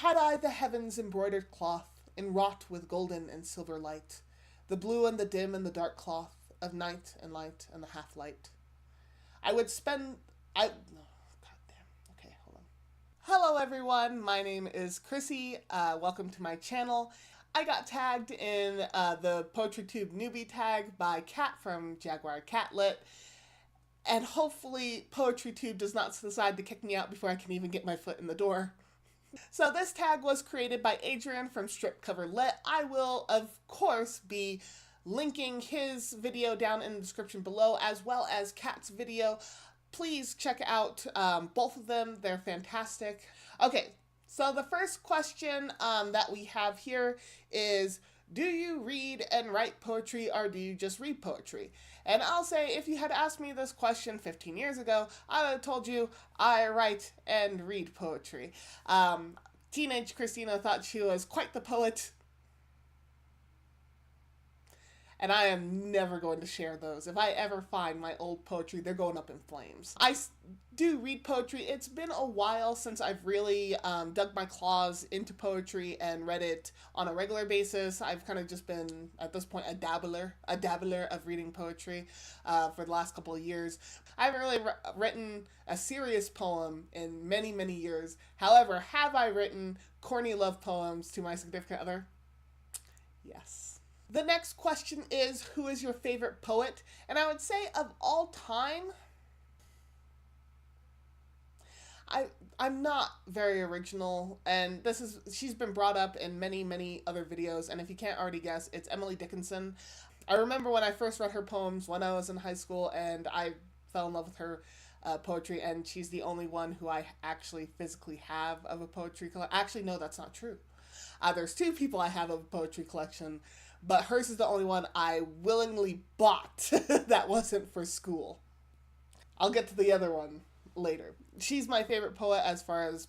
Had I the heavens embroidered cloth, enwrought with golden and silver light, the blue and the dim and the dark cloth of night and light and the half light, I would spend. God damn. Okay, hold on. Hello, everyone. My name is Chrissy. Welcome to my channel. I got tagged in the Poetrytube newbie tag by Kat from Jaguar Catlit. And hopefully Poetrytube does not decide to kick me out before I can even get my foot in the door. So this tag was created by Adrian from Strip Cover Lit. I will, of course, be linking his video down in the description below, as well as Kat's video. Please check out both of them. They're fantastic. Okay, so the first question that we have here is, do you read and write poetry, or do you just read poetry? And I'll say, if you had asked me this question 15 years ago, I would have told you I write and read poetry. Teenage Christina thought she was quite the poet, and I am never going to share those. If I ever find my old poetry, they're going up in flames. I do read poetry. It's been a while since I've really dug my claws into poetry and read it on a regular basis. I've kind of just been, at this point, a dabbler of reading poetry for the last couple of years. I haven't really written a serious poem in many, many years. However, have I written corny love poems to my significant other? Yes. The next question is, who is your favorite poet? And I would say of all time, I'm not very original, and she's been brought up in many, many other videos, and if you can't already guess, it's Emily Dickinson. I remember when I first read her poems when I was in high school, and I fell in love with her poetry, and she's the only one who I actually physically have of a poetry collection. Actually, no, that's not true. There's two people I have of a poetry collection, but hers is the only one I willingly bought that wasn't for school. I'll get to the other one later. She's my favorite poet as far as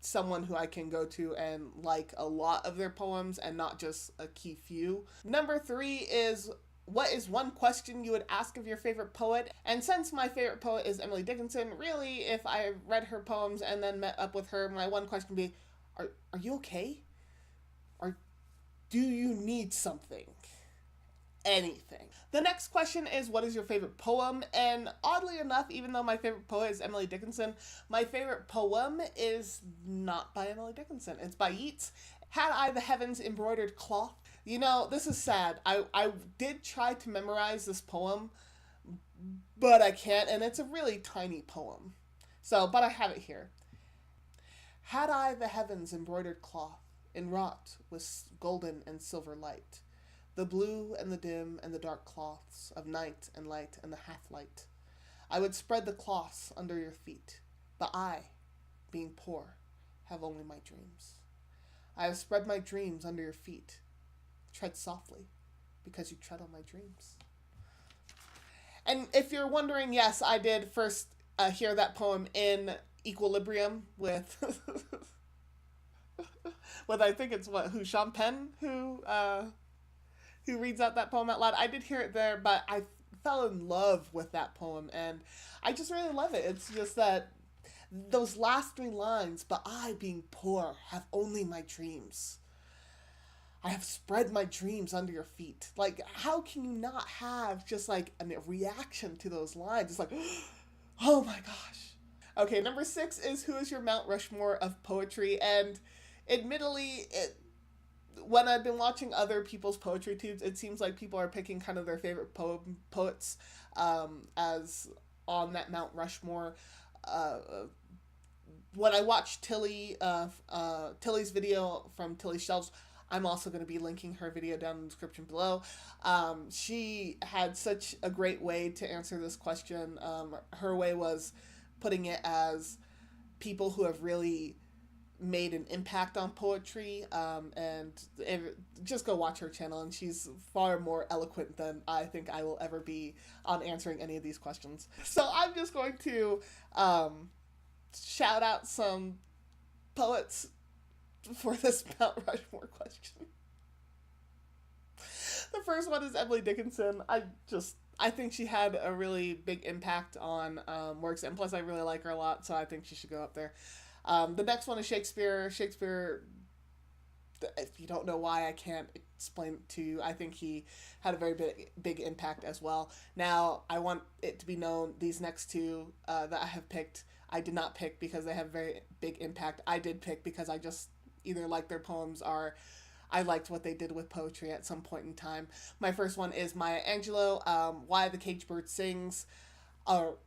someone who I can go to and like a lot of their poems and not just a key few. Number 3 is, what is one question you would ask of your favorite poet? And since my favorite poet is Emily Dickinson, really, if I read her poems and then met up with her, my one question would be, are you okay? Or do you need something? Anything. The next question is, what is your favorite poem? And oddly enough, even though my favorite poet is Emily Dickinson, my favorite poem is not by Emily Dickinson. It's by Yeats. Had I the heavens embroidered cloth? You know, this is sad. I did try to memorize this poem, but I can't, and it's a really tiny poem. But I have it here. Had I the heavens embroidered cloth, enwrought with golden and silver light, the blue and the dim and the dark cloths of night and light and the half light, I would spread the cloths under your feet, but I, being poor, have only my dreams. I have spread my dreams under your feet. Tread softly, because you tread on my dreams. And if you're wondering, yes, I did first hear that poem in Equilibrium with I think it's Sean Penn who reads out that poem out loud. I did hear it there, but I fell in love with that poem, and I just really love it. It's just that those last 3 lines, but I, being poor, have only my dreams. I have spread my dreams under your feet. Like, how can you not have just like a reaction to those lines? It's like, oh my gosh. Okay, number 6 is, who is your Mount Rushmore of poetry? And admittedly, when I've been watching other people's poetry tubes, it seems like people are picking kind of their favorite poets as on that Mount Rushmore. When I watched Tilly's video from Tilly Shelves, I'm also going to be linking her video down in the description below. She had such a great way to answer this question. Her way was putting it as people who have really made an impact on poetry, just go watch her channel, and she's far more eloquent than I think I will ever be on answering any of these questions. So I'm just going to shout out some poets for this Mount Rushmore question. The first one is Emily Dickinson. I think she had a really big impact on works, and plus I really like her a lot, so I think she should go up there. The next one is Shakespeare. Shakespeare, if you don't know why, I can't explain it to you. I think he had a very big impact as well. Now, I want it to be known these next two that I have picked, I did not pick because they have very big impact. I did pick because I just either liked their poems or I liked what they did with poetry at some point in time. My first one is Maya Angelou, Why the Caged Bird Sings.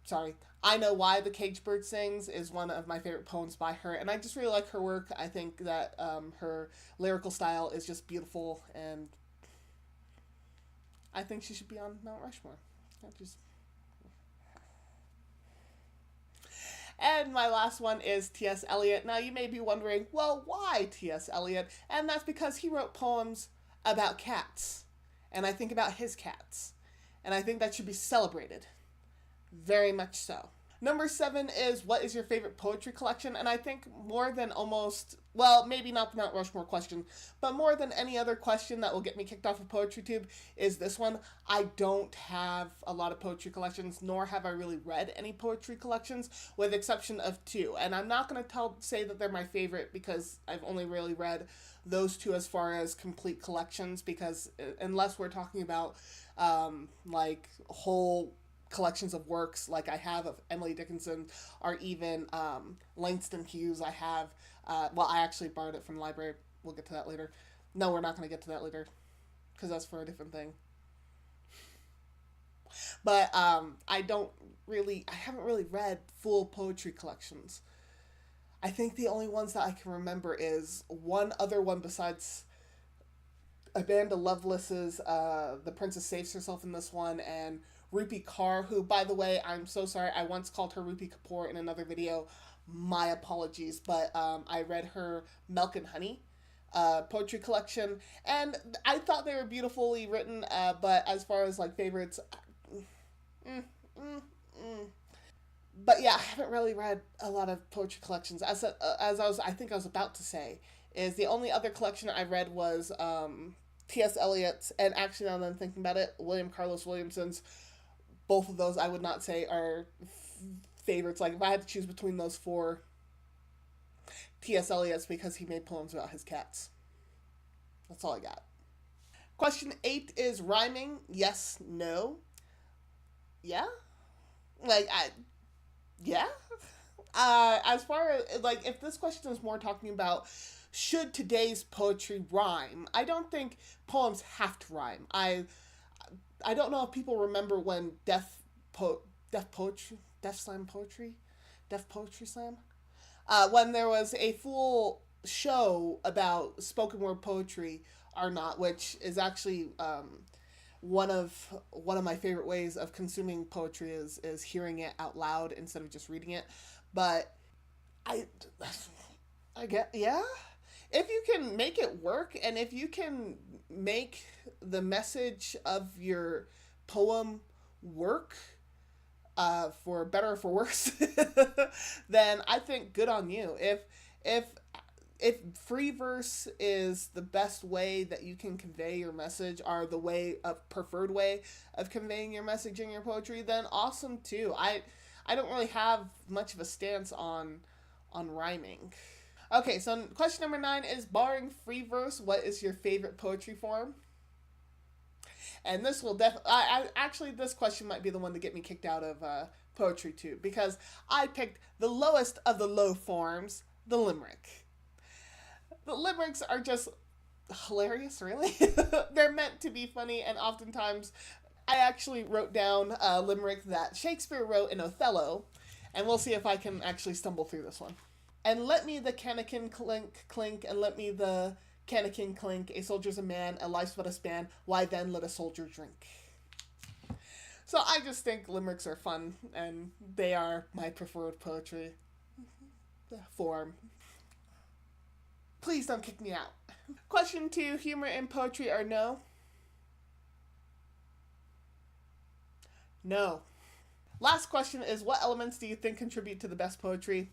Sorry, I Know Why the Caged Bird Sings is one of my favorite poems by her, and I just really like her work. I think that her lyrical style is just beautiful, and I think she should be on Mount Rushmore. And my last one is T.S. Eliot. Now, you may be wondering, well, why T.S. Eliot? And that's because he wrote poems about cats. And I think about his cats. And I think that should be celebrated. Very much so. Number 7 is, what is your favorite poetry collection? And I think more than almost, well, maybe not the Mount Rushmore question, but more than any other question that will get me kicked off of Poetrytube is this one. I don't have a lot of poetry collections, nor have I really read any poetry collections, with the exception of 2. And I'm not going to say that they're my favorite because I've only really read those 2 as far as complete collections, because unless we're talking about like whole collections of works like I have of Emily Dickinson, or even Langston Hughes. I have, I actually borrowed it from the library. We'll get to that later. No, we're not going to get to that later because that's for a different thing. But I haven't really read full poetry collections. I think the only ones that I can remember is one other one besides Amanda Lovelace's The Princess Saves Herself in this one, and Rupi Kaur, who, by the way, I'm so sorry, I once called her Rupi Kapoor in another video. My apologies, but I read her Milk and Honey poetry collection, and I thought they were beautifully written, but as far as like favorites, but yeah, I haven't really read a lot of poetry collections. I think I was about to say, is the only other collection I read was T.S. Eliot's, and actually now that I'm thinking about it, William Carlos Williamson's. Both of those I would not say are favorites. Like, if I had to choose between those 4, T.S. Eliot's, because he made poems about his cats. That's all I got. Question 8 is rhyming. Yes, no. Yeah? Yeah? As far as, like, if this question is more talking about should today's poetry rhyme, I don't think poems have to rhyme. I don't know if people remember when Def Poetry Slam, when there was a full show about spoken word poetry or not, which is actually one of my favorite ways of consuming poetry is hearing it out loud instead of just reading it. But I get, yeah. If you can make it work, and if you can make the message of your poem work, for better or for worse, then I think good on you. If free verse is the best way that you can convey your message, or the preferred way of conveying your message in your poetry, then awesome too. I don't really have much of a stance on rhyming. Okay, so question number 9 is, barring free verse, what is your favorite poetry form? And this will actually, this question might be the one to get me kicked out of Poetrytube, because I picked the lowest of the low forms, the limerick. The limericks are just hilarious, really. They're meant to be funny, and oftentimes I actually wrote down a limerick that Shakespeare wrote in Othello, and we'll see if I can actually stumble through this one. And let me the cannikin clink, clink, and let me the cannikin clink. A soldier's a man, a life's but a span. Why then let a soldier drink? So I just think limericks are fun, and they are my preferred poetry form. Please don't kick me out. Question 2, humor in poetry or no? No. Last question is, what elements do you think contribute to the best poetry?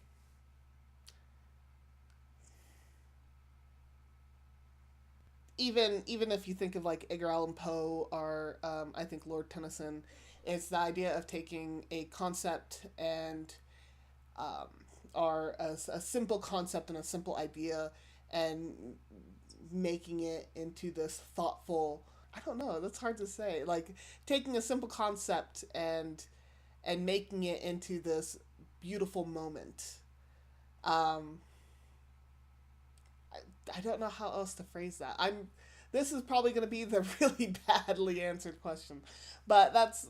Even if you think of like Edgar Allan Poe, or I think Lord Tennyson, it's the idea of taking a concept and or a simple concept and a simple idea, and making it into this thoughtful, I don't know, that's hard to say, like taking a simple concept and making it into this beautiful moment. um I don't know how else to phrase that. This is probably going to be the really badly answered question, but that's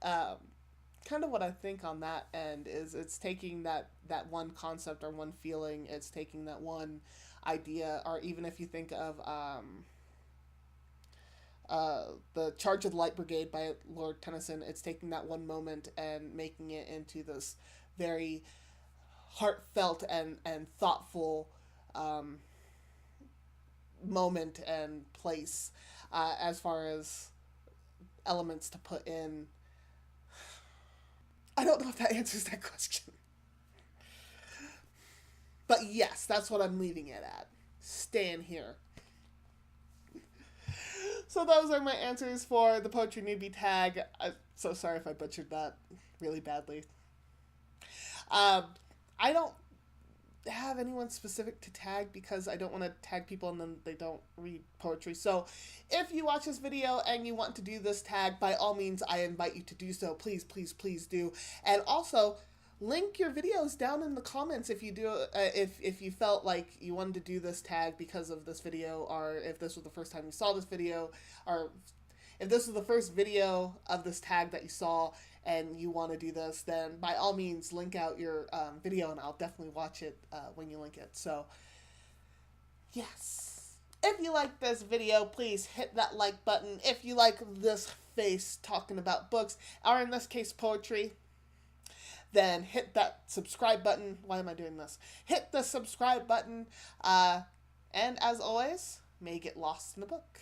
kind of what I think on that end. Is it's taking that one concept or one feeling, it's taking that one idea, or even if you think of the Charge of the Light Brigade by Lord Tennyson, it's taking that one moment and making it into this very heartfelt and thoughtful moment and place, as far as elements to put in. I don't know if that answers that question. But yes, that's what I'm leaving it at. Staying here. So those are my answers for the Poetry Newbie tag. I'm so sorry if I butchered that really badly. I don't have anyone specific to tag because I don't want to tag people and then they don't read poetry. So if you watch this video and you want to do this tag, by all means, I invite you to do so. Please, please, please do. And also, link your videos down in the comments if you do, if you felt like you wanted to do this tag because of this video, or if this was the first time you saw this video, or if this was the first video of this tag that you saw and you want to do this, then by all means link out your video and I'll definitely watch it when you link it. So yes, if you like this video, please hit that like button. If you like this face talking about books, or in this case poetry, then hit that subscribe button. Why am I doing this? Hit the subscribe button, and as always, may you get lost in the book.